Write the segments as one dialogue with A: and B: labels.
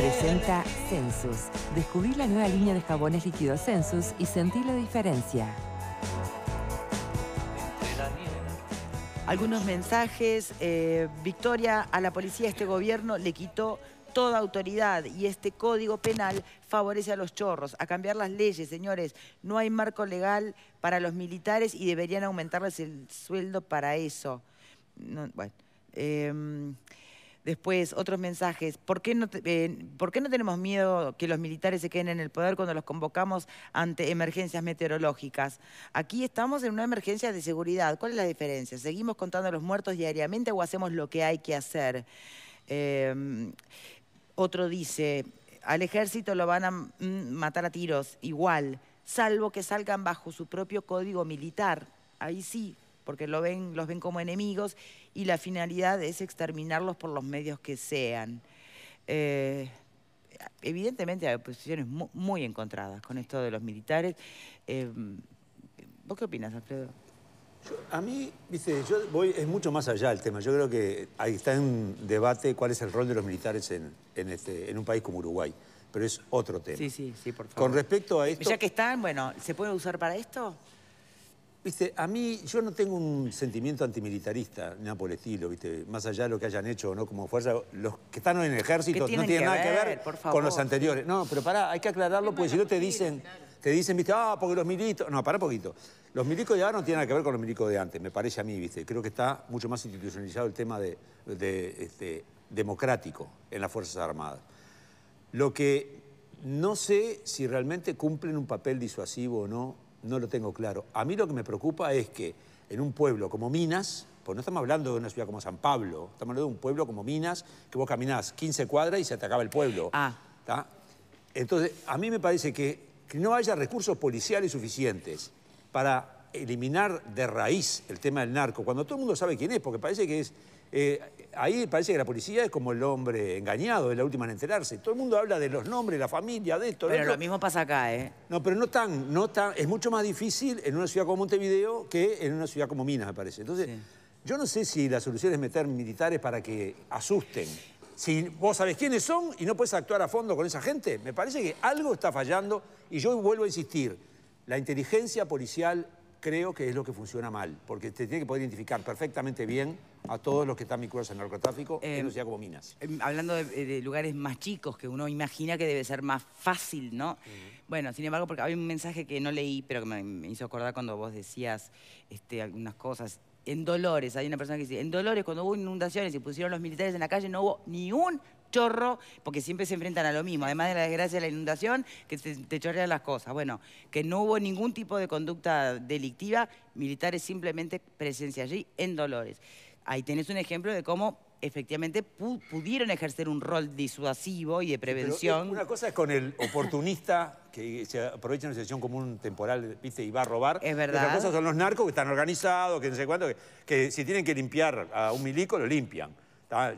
A: Presenta Sensus. Descubrí la nueva línea de jabones líquidos Sensus y sentí la diferencia.
B: Algunos mensajes. Victoria, a la policía este gobierno le quitó toda autoridad y este código penal favorece a los chorros. A cambiar las leyes, señores. No hay marco legal para los militares y deberían aumentarles el sueldo para eso. No, bueno. Después, otros mensajes. ¿Por qué no tenemos miedo que los militares se queden en el poder cuando los convocamos ante emergencias meteorológicas? Aquí estamos en una emergencia de seguridad. ¿Cuál es la diferencia? ¿Seguimos contando a los muertos diariamente o hacemos lo que hay que hacer? Otro dice, al ejército lo van a matar a tiros, igual, salvo que salgan bajo su propio código militar. Ahí sí, porque los ven como enemigos y la finalidad es exterminarlos por los medios que sean. Evidentemente hay posiciones muy encontradas con esto de los militares. ¿Vos qué opinas, Alfredo?
C: A mí, viste, es mucho más allá el tema. Yo creo que ahí está en debate cuál es el rol de los militares en un país como Uruguay. Pero es otro tema.
B: Sí, por favor.
C: Con respecto a esto...
B: Ya que están, bueno, ¿se puede usar para esto?
C: Viste, a mí, yo no tengo un sentimiento antimilitarista, nada por el estilo, viste, más allá de lo que hayan hecho o no como fuerza, los que están en el ejército no tienen nada que ver con los anteriores. No, pero pará, hay que aclararlo, porque si no te dicen, viste, porque los milicos... No, pará un poquito. Los milicos de ahora no tienen nada que ver con los milicos de antes, me parece a mí, viste. Creo que está mucho más institucionalizado el tema democrático en las Fuerzas Armadas. Lo que no sé si realmente cumplen un papel disuasivo o no, no lo tengo claro. A mí lo que me preocupa es que en un pueblo como Minas, pues no estamos hablando de una ciudad como San Pablo, estamos hablando de un pueblo como Minas, que vos caminás 15 cuadras y se te acaba el pueblo. ¿Tá? Entonces, a mí me parece que no haya recursos policiales suficientes para eliminar de raíz el tema del narco, cuando todo el mundo sabe quién es, porque parece que es... ahí parece que la policía es como el hombre engañado, es la última en enterarse. Todo el mundo habla de los nombres, la familia, de esto,
B: Pero lo mismo pasa acá, ¿eh?
C: No, pero no tan... Es mucho más difícil en una ciudad como Montevideo que en una ciudad como Minas, me parece. Entonces, yo no sé si la solución es meter militares para que asusten. Si vos sabés quiénes son y no puedes actuar a fondo con esa gente, me parece que algo está fallando. Y yo vuelvo a insistir, la inteligencia policial creo que es lo que funciona mal, porque te tiene que poder identificar perfectamente bien a todos los que están vinculados al narcotráfico en una ciudad como Minas.
B: Hablando de lugares más chicos, que uno imagina que debe ser más fácil, ¿no? Bueno, sin embargo, porque había un mensaje que no leí, pero que me hizo acordar cuando vos decías algunas cosas. En Dolores, hay una persona que dice, en Dolores cuando hubo inundaciones y pusieron los militares en la calle, no hubo ni un chorro, porque siempre se enfrentan a lo mismo, además de la desgracia de la inundación, que te chorrean las cosas. Bueno, que no hubo ningún tipo de conducta delictiva, militares simplemente presencia allí en Dolores. Ahí tenés un ejemplo de cómo efectivamente pudieron ejercer un rol disuasivo y de prevención.
C: Pero una cosa es con el oportunista que se aprovecha una situación común temporal, viste, y va a robar.
B: Es verdad.
C: Otra cosa son los narcos que están organizados, que no sé cuánto, que si tienen que limpiar a un milico, lo limpian.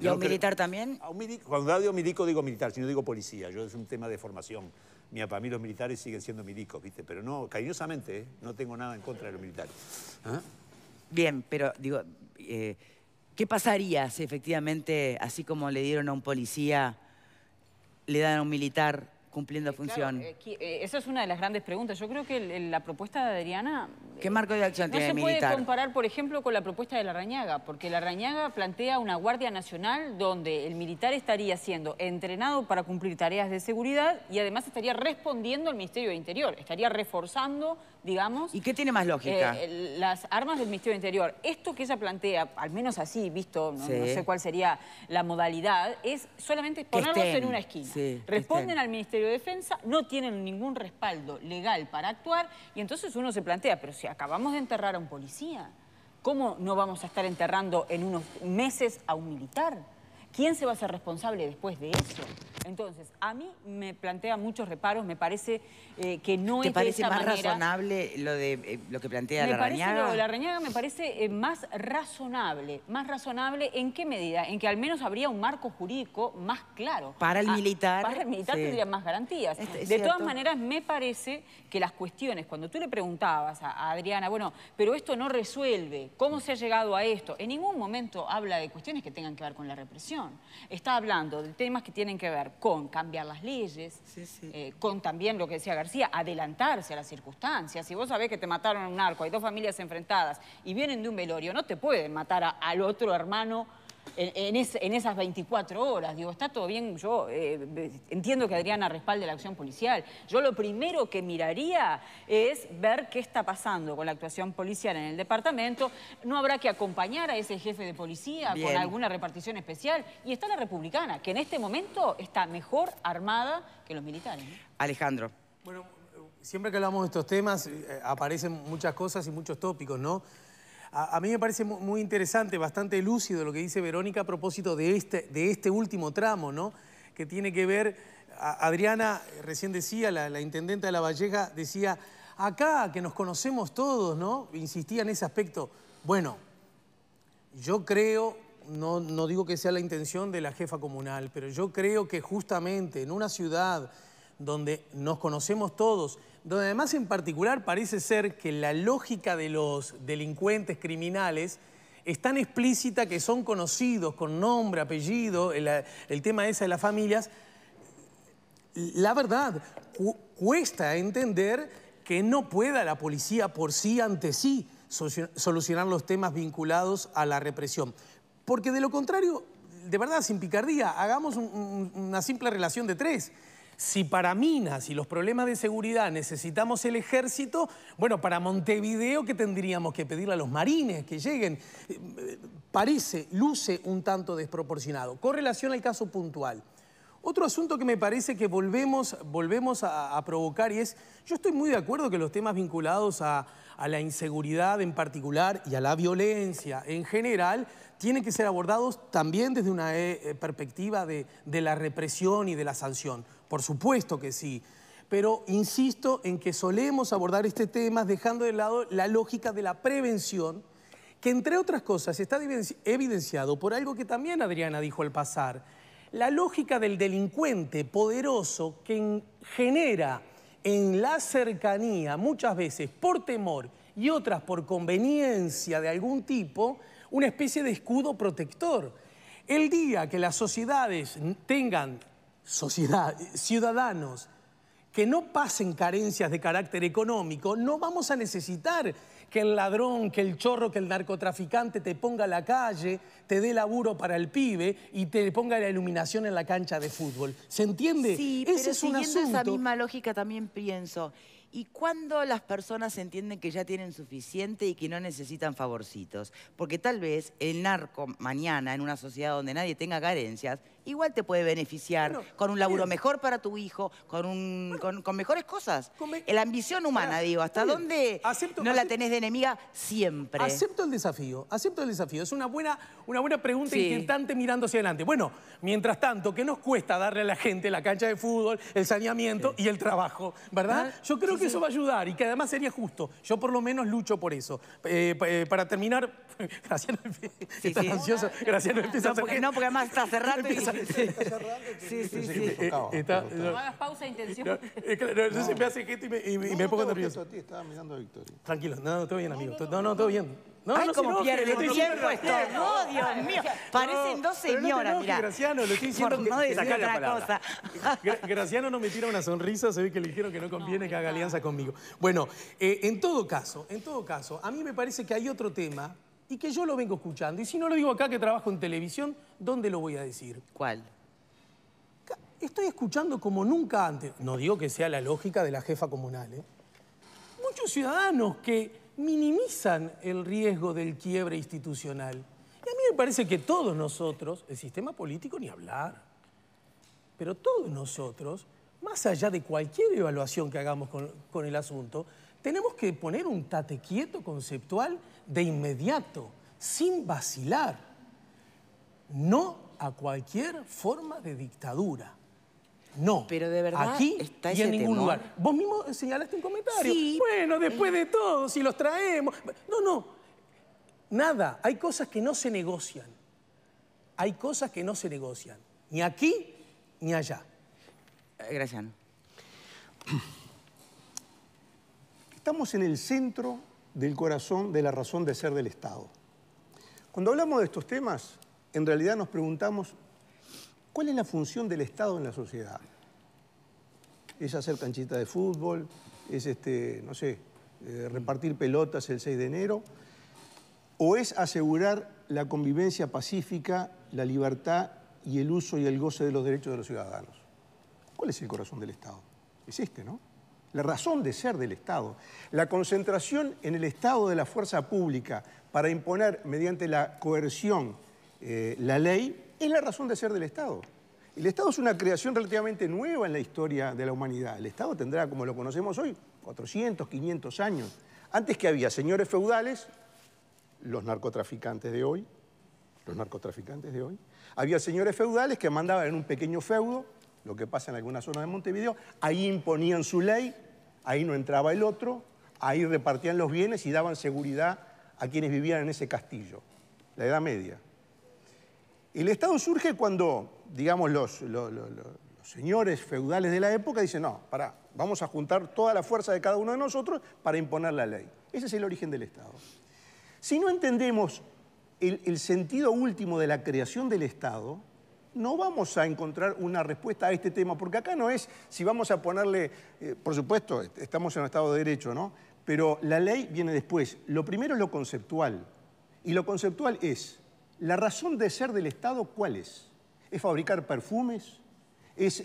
B: ¿Y a un militar también?
C: A un milico, cuando digo milico, digo militar, si no digo policía. Es un tema de formación. Mira, para mí los militares siguen siendo milicos, ¿viste? Pero no, cariñosamente, no tengo nada en contra de los militares.
B: Bien, pero digo, ¿qué pasaría si efectivamente, así como le dieron a un policía, le dan a un militar cumpliendo función?
D: Claro, esa es una de las grandes preguntas. Yo creo que la propuesta de Adriana...
B: ¿Qué marco de acción tiene el militar?
D: No se puede comparar, por ejemplo, con la propuesta de Larrañaga, porque Larrañaga plantea una Guardia Nacional donde el militar estaría siendo entrenado para cumplir tareas de seguridad y además estaría respondiendo al Ministerio de Interior, estaría reforzando, digamos...
B: ¿Y qué tiene más lógica?
D: Las armas del Ministerio de Interior. Esto que ella plantea, al menos así, visto, no sé cuál sería la modalidad, es solamente ponerlos en una esquina. Responden al Ministerio de Defensa, no tienen ningún respaldo legal para actuar y entonces uno se plantea, pero si acabamos de enterrar a un policía, ¿cómo no vamos a estar enterrando en unos meses a un militar? ¿Quién se va a hacer responsable después de eso? Entonces, a mí me plantea muchos reparos, me parece que no es de esa manera. ¿Te parece más
B: razonable lo que plantea Larrañaga?
D: Lo de Larrañaga me parece más razonable. ¿Más razonable en qué medida? En que al menos habría un marco jurídico más claro.
B: Para el militar.
D: Para el militar tendría más garantías. De todas maneras, me parece que las cuestiones, cuando tú le preguntabas a Adriana, bueno, pero esto no resuelve, ¿cómo se ha llegado a esto? En ningún momento habla de cuestiones que tengan que ver con la represión. Está hablando de temas que tienen que ver con cambiar las leyes, con también lo que decía García, adelantarse a las circunstancias. Si vos sabés que te mataron a un narco, hay dos familias enfrentadas y vienen de un velorio, no te pueden matar al otro hermano en esas 24 horas. Digo, está todo bien, yo entiendo que Adriana respalde la acción policial. Yo lo primero que miraría es ver qué está pasando con la actuación policial en el departamento. No habrá que acompañar a ese jefe de policía con alguna repartición especial. Y está la republicana, que en este momento está mejor armada que los militares, ¿no?
B: Alejandro.
E: Bueno, siempre que hablamos de estos temas aparecen muchas cosas y muchos tópicos, ¿no? A mí me parece muy interesante, bastante lúcido lo que dice Verónica a propósito de este último tramo, ¿no? Que tiene que ver, Adriana recién decía, la intendenta de La Valleja, decía, acá que nos conocemos todos, ¿no? Insistía en ese aspecto. Bueno, yo creo, no digo que sea la intención de la jefa comunal, pero yo creo que justamente en una ciudad donde nos conocemos todos, donde además en particular parece ser que la lógica de los delincuentes criminales es tan explícita que son conocidos con nombre, apellido, el tema ese de las familias. La verdad, cuesta entender que no pueda la policía por sí ante sí solucionar los temas vinculados a la represión. Porque de lo contrario, de verdad, sin picardía, hagamos una simple relación de tres. Si para Minas y los problemas de seguridad necesitamos el ejército, bueno, para Montevideo, ¿qué tendríamos que pedirle a los marines que lleguen? Luce un tanto desproporcionado. Con relación al caso puntual, otro asunto que me parece que volvemos a provocar y es, yo estoy muy de acuerdo que los temas vinculados a la inseguridad en particular y a la violencia en general tienen que ser abordados también desde una perspectiva de la represión y de la sanción. Por supuesto que sí, pero insisto en que solemos abordar este tema dejando de lado la lógica de la prevención, que entre otras cosas está evidenciado por algo que también Adriana dijo al pasar, la lógica del delincuente poderoso que genera en la cercanía, muchas veces por temor y otras por conveniencia de algún tipo, una especie de escudo protector. El día que las sociedades tengan ciudadanos que no pasen carencias de carácter económico, no vamos a necesitar que el ladrón, que el chorro, que el narcotraficante te ponga a la calle, te dé laburo para el pibe y te ponga la iluminación en la cancha de fútbol. ¿Se entiende?
B: Sí,
E: ese
B: pero siguiendo esa misma lógica también pienso, ¿y cuándo las personas entienden que ya tienen suficiente y que no necesitan favorcitos? Porque tal vez el narco mañana en una sociedad donde nadie tenga carencias, igual te puede beneficiar con un laburo mejor para tu hijo, con mejores cosas. La ambición humana, digo, ¿hasta dónde no la tenés de enemiga siempre?
E: Acepto el desafío, acepto el desafío. Es una buena pregunta inquietante mirando hacia adelante. Bueno, mientras tanto, ¿qué nos cuesta darle a la gente la cancha de fútbol, el saneamiento y el trabajo? ¿Verdad? Yo creo que eso va a ayudar y que además sería justo. Yo por lo menos lucho por eso. Para terminar, Graciano está ansioso. Graciano empieza a hacer...
B: No, porque además está hace rato y...
D: No hagas pausa de intención.
E: Entonces me hace gesto y me pongo nervioso.
F: Estaba mirando a Victoria.
E: Tranquilo, no, todo bien, amigo. No, todo bien.
B: Ay, cómo pierde el tiempo esto. No, Dios mío. Parecen dos señoras, mira.
E: Graciano, le estoy diciendo
B: por no decir otra cosa.
E: Graciano no me tira una sonrisa, se ve que le dijeron que no conviene que haga alianza conmigo. Bueno, en todo caso, a mí me parece que hay otro tema y que yo lo vengo escuchando. Y si no lo digo acá que trabajo en televisión, ¿dónde lo voy a decir?
B: ¿Cuál?
E: Estoy escuchando como nunca antes. No digo que sea la lógica de la jefa comunal, ¿eh? Muchos ciudadanos que minimizan el riesgo del quiebre institucional. Y a mí me parece que todos nosotros, el sistema político ni hablar, pero todos nosotros, más allá de cualquier evaluación que hagamos con el asunto, tenemos que poner un tate quieto conceptual de inmediato, sin vacilar. No a cualquier forma de dictadura. No,
B: pero de verdad
E: aquí
B: está
E: y en ningún
B: temor.
E: lugar. Vos mismo señalaste un comentario.
B: Sí.
E: Bueno, después de todo, si los traemos... No, nada. Hay cosas que no se negocian. Hay cosas que no se negocian. Ni aquí, ni allá.
B: Graciano.
F: Estamos en el centro del corazón de la razón de ser del Estado. Cuando hablamos de estos temas, en realidad nos preguntamos ¿Cuál es la función del Estado en la sociedad? ¿Es hacer canchita de fútbol? ¿Es, no sé, repartir pelotas el 6 de enero? ¿O es asegurar la convivencia pacífica, la libertad y el uso y el goce de los derechos de los ciudadanos? ¿Cuál es el corazón del Estado? Es ¿no? La razón de ser del Estado. La concentración en el Estado de la fuerza pública para imponer mediante la coerción la ley es la razón de ser del Estado. El Estado es una creación relativamente nueva en la historia de la humanidad. El Estado tendrá, como lo conocemos hoy, 400, 500 años. Antes que había señores feudales, los narcotraficantes de hoy, había señores feudales que mandaban en un pequeño feudo, lo que pasa en algunas zonas de Montevideo, ahí imponían su ley, ahí no entraba el otro, ahí repartían los bienes y daban seguridad a quienes vivían en ese castillo, la Edad Media. El Estado surge cuando, digamos, los señores feudales de la época dicen, no, pará, vamos a juntar toda la fuerza de cada uno de nosotros para imponer la ley. Ese es el origen del Estado. Si no entendemos el sentido último de la creación del Estado, no vamos a encontrar una respuesta a este tema, porque acá no es si vamos a ponerle, por supuesto, estamos en un Estado de Derecho, ¿no? Pero la ley viene después. Lo primero es lo conceptual, y lo conceptual es, ¿la razón de ser del Estado cuál es? ¿Es fabricar perfumes? ¿Es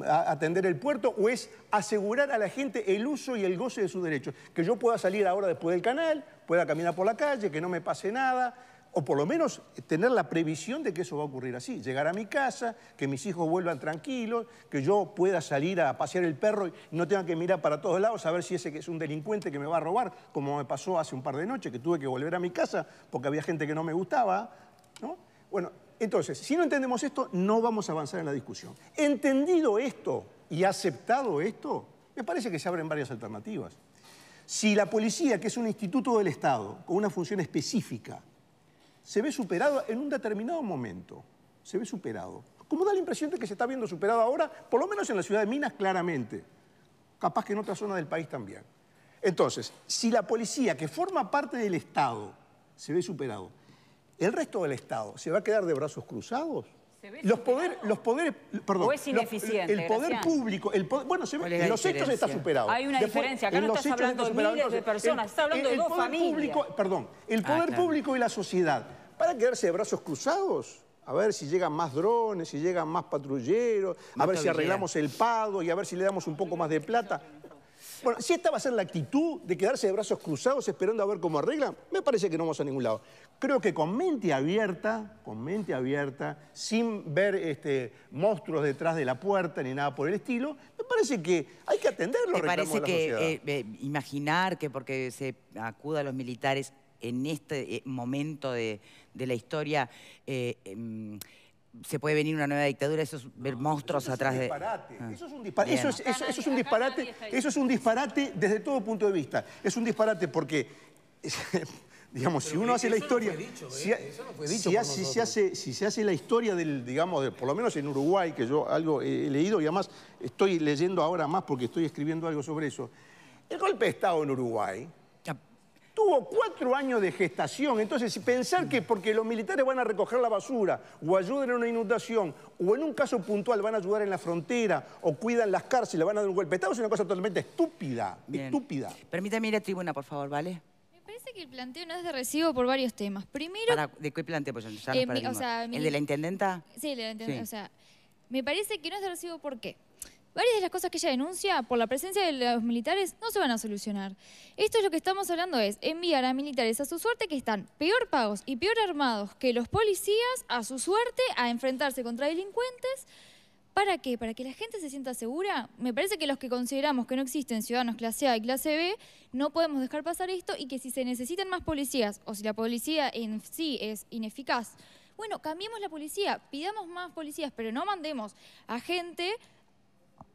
F: atender el puerto? ¿O es asegurar a la gente el uso y el goce de sus derechos? Que yo pueda salir ahora después del canal, pueda caminar por la calle, que no me pase nada, o por lo menos tener la previsión de que eso va a ocurrir así. Llegar a mi casa, que mis hijos vuelvan tranquilos, que yo pueda salir a pasear el perro y no tenga que mirar para todos lados a ver si ese que es un delincuente que me va a robar, como me pasó hace un par de noches, que tuve que volver a mi casa porque había gente que no me gustaba, ¿no? Bueno, entonces, si no entendemos esto, no vamos a avanzar en la discusión. Entendido esto y aceptado esto, me parece que se abren varias alternativas. Si la policía, que es un instituto del Estado, con una función específica, se ve superado en un determinado momento, se ve superado. Como da la impresión de que se está viendo superado ahora, por lo menos en la ciudad de Minas, claramente. Capaz que en otras zonas del país también. Entonces, si la policía, que forma parte del Estado, se ve superado, ¿el resto del Estado se va a quedar de brazos cruzados? Los poderes, perdón,
D: ¿O es ineficiente,
F: el poder público, bueno, se ve, en los hechos está superado.
D: Hay una diferencia, acá no estás hablando de miles de personas, estás hablando de dos familias.
F: El poder público y la sociedad, ¿para quedarse de brazos cruzados? A ver si llegan más drones, si llegan más patrulleros, a ver si arreglamos el pago y a ver si le damos un poco más de plata. Bueno, si esta va a ser la actitud de quedarse de brazos cruzados esperando a ver cómo arreglan, me parece que no vamos a ningún lado. Creo que con mente abierta, sin ver monstruos detrás de la puerta ni nada por el estilo, me parece que hay que atender los reclamos de la sociedad.
B: ¿Te parece que imaginar que porque se acuda a los militares en este momento de la historia se puede venir una nueva dictadura, esos ver monstruos atrás de...
F: Eso es un disparate. Eso es un disparate desde todo punto de vista. Es un disparate porque, digamos, si uno hace la historia... Si se hace la historia del, digamos, por lo menos en Uruguay, que yo algo he leído y además estoy leyendo ahora más porque estoy escribiendo algo sobre eso. El golpe de Estado en Uruguay tuvo 4 años de gestación, entonces pensar que porque los militares van a recoger la basura o ayudan en una inundación o en un caso puntual van a ayudar en la frontera o cuidan las cárceles, van a dar un golpe de Estado es una cosa totalmente estúpida, estúpida.
B: Permítame ir a tribuna, por favor, ¿vale?
G: Me parece que el planteo no es de recibo por varios temas. Primero...
B: ¿De qué planteo? Pues ya nos perdimos. ¿El de la intendenta?
G: Sí, el de la intendenta. Sí. O sea, me parece que no es de recibo ¿por qué? Varias de las cosas que ella denuncia por la presencia de los militares no se van a solucionar. Esto es lo que estamos hablando, es enviar a militares a su suerte que están peor pagos y peor armados que los policías a su suerte a enfrentarse contra delincuentes. ¿Para qué? ¿Para que la gente se sienta segura? Me parece que los que consideramos que no existen ciudadanos clase A y clase B no podemos dejar pasar esto y que si se necesitan más policías o si la policía en sí es ineficaz, bueno, cambiemos la policía, pidamos más policías, pero no mandemos a gente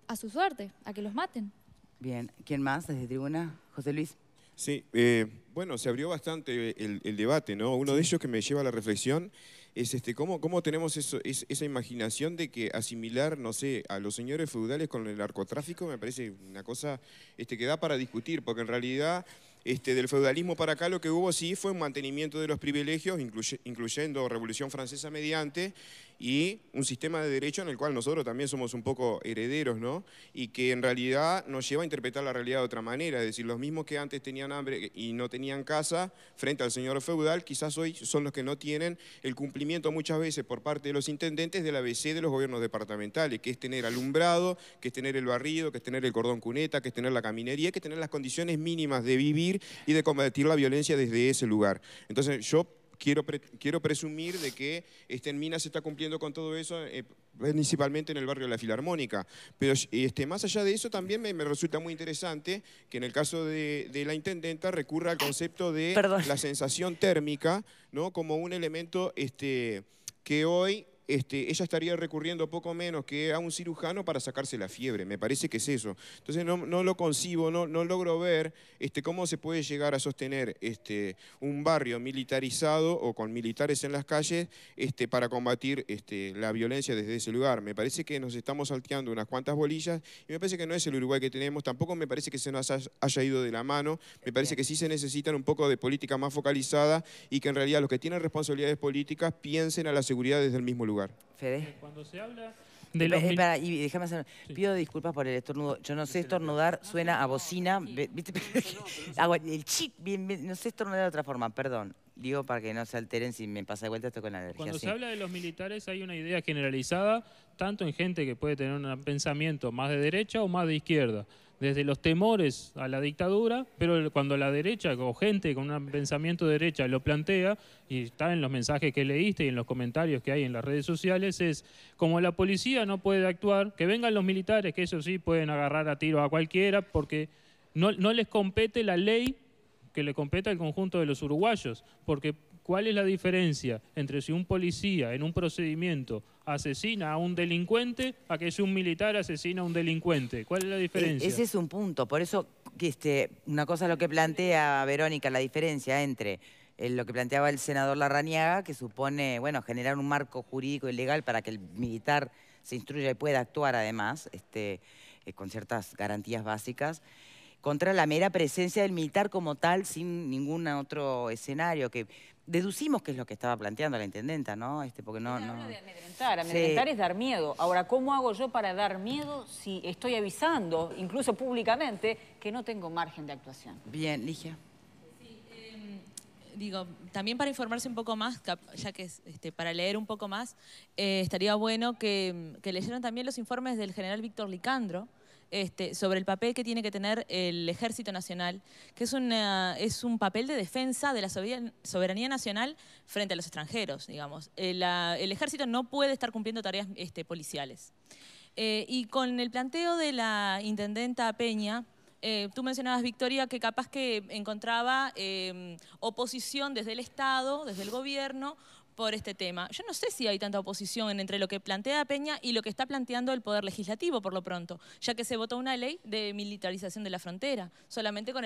G: a su suerte, a que los maten.
B: Bien. ¿Quién más desde tribuna? José Luis.
H: Sí, bueno, se abrió bastante el debate, ¿no? Uno de ellos que me lleva a la reflexión es cómo tenemos esa imaginación de que asimilar, no sé, a los señores feudales con el narcotráfico me parece una cosa que da para discutir, porque en realidad del feudalismo para acá lo que hubo sí fue un mantenimiento de los privilegios, incluyendo Revolución Francesa mediante, y un sistema de derecho en el cual nosotros también somos un poco herederos, ¿no? Y que en realidad nos lleva a interpretar la realidad de otra manera, es decir, los mismos que antes tenían hambre y no tenían casa frente al señor feudal, quizás hoy son los que no tienen el cumplimiento muchas veces por parte de los intendentes del ABC de los gobiernos departamentales, que es tener alumbrado, que es tener el barrido, que es tener el cordón cuneta, que es tener la caminería, que es tener las condiciones mínimas de vivir y de combatir la violencia desde ese lugar. Entonces yo quiero presumir de que en Minas se está cumpliendo con todo eso, principalmente en el barrio de la Filarmónica. Pero más allá de eso también me resulta muy interesante que en el caso de la intendenta recurra al concepto de la sensación térmica, ¿no? Como un elemento que hoy ella estaría recurriendo poco menos que a un cirujano para sacarse la fiebre. Me parece que es eso. Entonces no lo concibo, no logro ver cómo se puede llegar a sostener un barrio militarizado o con militares en las calles para combatir la violencia desde ese lugar. Me parece que nos estamos salteando unas cuantas bolillas y me parece que no es el Uruguay que tenemos. Tampoco me parece que se nos haya ido de la mano. Me parece que sí se necesitan un poco de política más focalizada y que en realidad los que tienen responsabilidades políticas piensen a la seguridad desde el mismo lugar.
B: Fede.
I: Cuando se habla
B: de los... Espera, y déjame hacer... Pido disculpas por el estornudo. Yo no sé estornudar, suena a bocina. ¿Viste? El chip, no sé estornudar de otra forma, perdón. Digo para que no se alteren si me pasa de vuelta esto con la alergia.
I: Cuando se habla de los militares hay una idea generalizada, tanto en gente que puede tener un pensamiento más de derecha o más de izquierda. Desde los temores a la dictadura, pero cuando la derecha o gente con un pensamiento de derecha lo plantea, y está en los mensajes que leíste y en los comentarios que hay en las redes sociales, es como la policía no puede actuar, que vengan los militares, que eso sí pueden agarrar a tiro a cualquiera, porque no les compete la ley que le compete al conjunto de los uruguayos, porque ¿cuál es la diferencia entre si un policía en un procedimiento asesina a un delincuente a que si un militar asesina a un delincuente? ¿Cuál es la diferencia?
B: Ese es un punto. Por eso, una cosa es lo que plantea Verónica, la diferencia entre lo que planteaba el senador Larrañaga, que supone, bueno, generar un marco jurídico y legal para que el militar se instruya y pueda actuar además, con ciertas garantías básicas, contra la mera presencia del militar como tal, sin ningún otro escenario, que deducimos que es lo que estaba planteando la intendenta, ¿no? Porque no...
D: Habla de amedrentar. Amedrentar es dar miedo. Ahora, ¿cómo hago yo para dar miedo si estoy avisando, incluso públicamente, que no tengo margen de actuación?
B: Bien, Ligia.
J: Sí, digo, también para informarse un poco más, ya que para leer un poco más, estaría bueno que leyeran también los informes del general Víctor Licandro, sobre el papel que tiene que tener el Ejército Nacional, que es un papel de defensa de la soberanía nacional frente a los extranjeros, digamos. El Ejército no puede estar cumpliendo tareas policiales. Y con el planteo de la intendenta Peña, tú mencionabas, Victoria, que capaz que encontraba oposición desde el Estado, desde el gobierno, por este tema. Yo no sé si hay tanta oposición entre lo que plantea Peña y lo que está planteando el Poder Legislativo, por lo pronto, ya que se votó una ley de militarización de la frontera, solamente con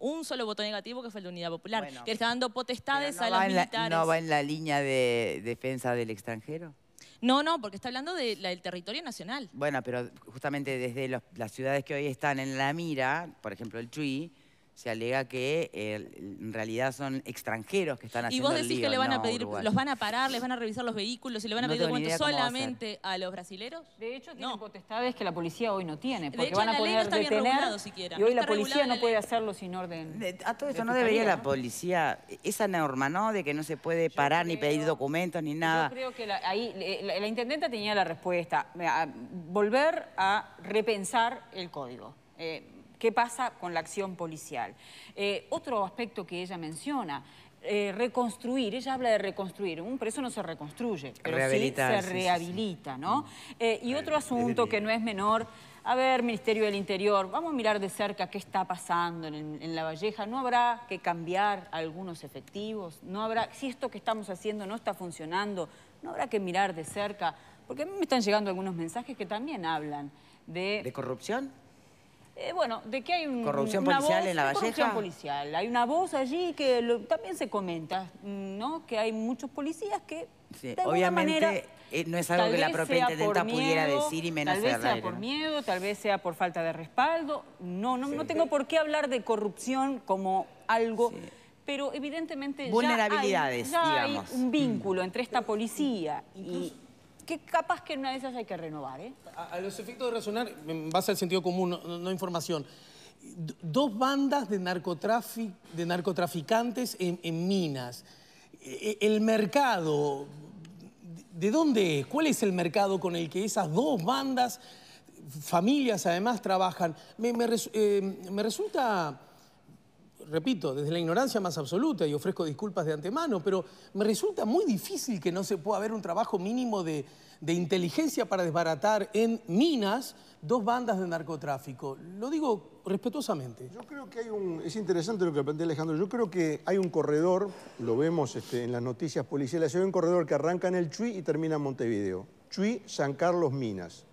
J: un solo voto negativo, que fue el de Unidad Popular, bueno, que está dando potestades a los militares.
B: ¿No va en la línea de defensa del extranjero?
J: No, porque está hablando del territorio nacional.
B: Bueno, pero justamente desde las ciudades que hoy están en la mira, por ejemplo el Chuy, se alega que en realidad son extranjeros que están haciendo el lío.
J: ¿Y vos decís que le van a pedir, los van a parar, les van a revisar los vehículos y le van a pedir descuento solamente a los brasileros?
D: De hecho, tienen potestades que la policía hoy no tiene, porque
J: de hecho,
D: van a poder detener,
J: siquiera.
D: Y hoy la policía no puede hacerlo sin orden.
B: A todo esto no debería la policía, esa norma, ¿no? De que no se puede parar ni pedir documentos ni nada.
D: Yo creo que ahí la intendenta tenía la respuesta, volver a repensar el código. ¿Qué pasa con la acción policial? Otro aspecto que ella menciona, reconstruir. Ella habla de reconstruir. Un preso no se reconstruye, pero sí se rehabilita, ¿no? Y otro asunto que no es menor. A ver, Ministerio del Interior, vamos a mirar de cerca qué está pasando en La Valleja. ¿No habrá que cambiar algunos efectivos? ¿No habrá, si esto que estamos haciendo no está funcionando, no habrá que mirar de cerca? Porque a mí me están llegando algunos mensajes que también hablan de...
B: ¿De corrupción?
D: Bueno, de que hay
B: ¿corrupción policial en La Valleja?
D: Corrupción policial. Hay una voz allí que también se comenta, ¿no? Que hay muchos policías que,
B: sí,
D: de alguna manera,
B: no es algo que la propia intendenta pudiera decir y menos
D: tal vez sea por miedo, tal vez sea por falta de respaldo. No tengo por qué hablar de corrupción como algo... Sí. Pero evidentemente
B: vulnerabilidades,
D: ya
B: digamos.
D: hay un vínculo entre esta policía y que capaz que en una de esas hay que renovar, ¿eh?
E: A los efectos de razonar, en base al sentido común, no información. Dos bandas de narcotraficantes en Minas. El mercado, ¿de dónde es? ¿Cuál es el mercado con el que esas dos bandas, familias además, trabajan? Me resulta, repito, desde la ignorancia más absoluta, y ofrezco disculpas de antemano, pero me resulta muy difícil que no se pueda haber un trabajo mínimo de inteligencia para desbaratar en Minas dos bandas de narcotráfico. Lo digo respetuosamente.
F: Yo creo que es interesante lo que plantea Alejandro, yo creo que hay un corredor, lo vemos en las noticias policiales, hay un corredor que arranca en el Chuy y termina en Montevideo. Chuy, San Carlos, Minas.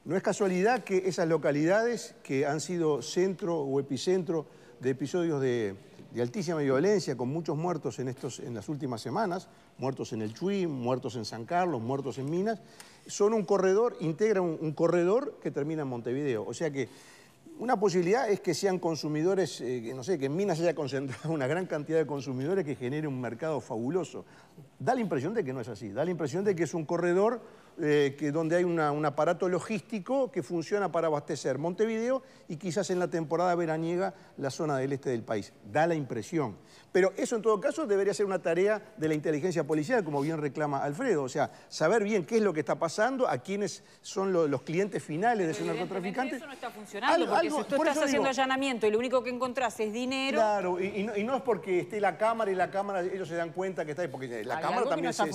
F: No es casualidad que esas localidades que han sido centro o epicentro de episodios de altísima violencia, con muchos muertos en las últimas semanas, muertos en el Chuy, muertos en San Carlos, muertos en Minas, son un corredor, integran un corredor que termina en Montevideo. O sea que una posibilidad es que sean consumidores, no sé, que en Minas haya concentrado una gran cantidad de consumidores que genere un mercado fabuloso. Da la impresión de que no es así, da la impresión de que es un corredor donde hay un aparato logístico que funciona para abastecer Montevideo y quizás en la temporada veraniega la zona del este del país. Da la impresión. Pero eso en todo caso debería ser una tarea de la inteligencia policial, como bien reclama Alfredo. O sea, saber bien qué es lo que está pasando, a quiénes son los clientes finales de ese narcotraficante.
D: Eso no está funcionando, porque si tú estás haciendo allanamiento y lo único que encontrás es dinero...
F: Claro, y no es porque esté la cámara y la cámara ellos se dan cuenta que está ahí, porque la cámara también se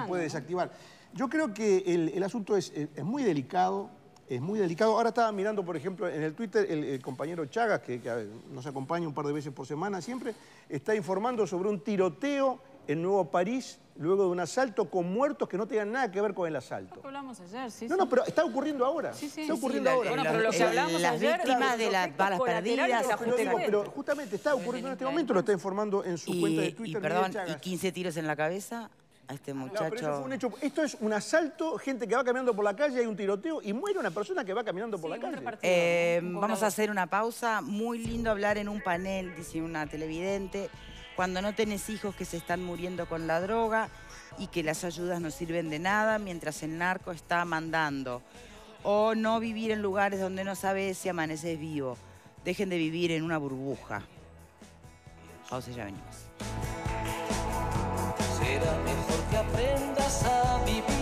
F: puede desactivar. Yo creo que el asunto es muy delicado, es muy delicado. Ahora estaba mirando, por ejemplo, en el Twitter, el compañero Chagas, que nos acompaña un par de veces por semana siempre, está informando sobre un tiroteo en Nuevo París, luego de un asalto con muertos que no tenían nada que ver con el asalto.
D: Lo hablamos ayer, sí.
F: No, pero está ocurriendo ahora.
D: Sí,
F: está ocurriendo ahora.
D: Bueno, pero lo que hablamos
B: las
D: ayer,
B: víctimas de las balas perdidas.
F: Pero justamente está ocurriendo en este momento, lo está informando en su cuenta de Twitter.
B: Y 15 tiros en la cabeza a este muchacho.
F: No, pero eso fue un hecho. Esto es un asalto, gente que va caminando por la calle, hay un tiroteo y muere una persona que va caminando por la calle.
B: Vamos a hacer una pausa. Muy lindo hablar en un panel, dice una televidente, cuando no tenés hijos que se están muriendo con la droga y que las ayudas no sirven de nada mientras el narco está mandando. O no vivir en lugares donde no sabes si amaneces vivo. Dejen de vivir en una burbuja. Pausa, ya venimos.
K: Será mejor que aprendas a vivir.